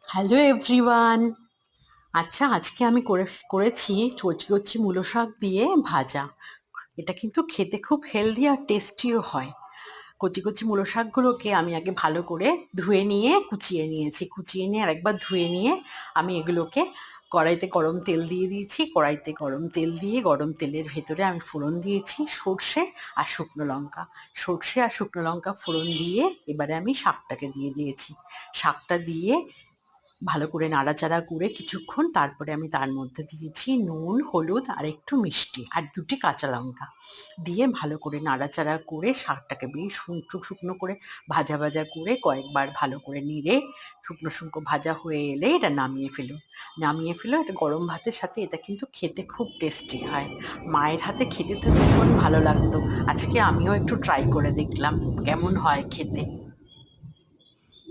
Hello everyone. আচ্ছা, আজকে আমি করেছি কচি কচি মূলো শাক দিয়ে ভাজা। এটা কিন্তু খেতে খুব হেলদি আর টেস্টিও হয়। কচি কচি মূলো শাকগুলোকে আমি আগে ভালো করে ধুয়ে নিয়ে কুচিয়ে নিয়েছি, কুচিয়ে নিয়ে আরেকবার ধুয়ে নিয়ে আমি এগুলোকে কড়াইতে গরম তেল দিয়ে দিয়েছি। কড়াইতে গরম তেল দিয়ে গরম তেলের ভেতরে আমি ফোড়ন দিয়েছি সর্ষে আর শুকনো লঙ্কা। সর্ষে আর শুকনো লঙ্কা ফোড়ন দিয়ে এবারে আমি শাকটাকে দিয়ে দিয়েছি। শাকটা দিয়ে ভালো করে নাড়াচাড়া করে কিছুক্ষণ, তারপরে আমি তার মধ্যে দিয়েছি নুন, হলুদ আর একটু মিষ্টি আর ২টি কাঁচা লঙ্কা দিয়ে ভালো করে নাড়াচাড়া করে শাকটাকে বেশ শুকনো শুকনো করে ভাজা ভাজা করে কয়েকবার ভালো করে নেড়ে শুকনো শুকনো ভাজা হয়ে এলে এটা নামিয়ে ফেলো। এটা গরম ভাতের সাথে এটা কিন্তু খেতে খুব টেস্টি হয়। মায়ের হাতে খেতে তো ভীষণ ভালো লাগতো। আজকে আমিও একটু ট্রাই করে দেখলাম কেমন হয় খেতে।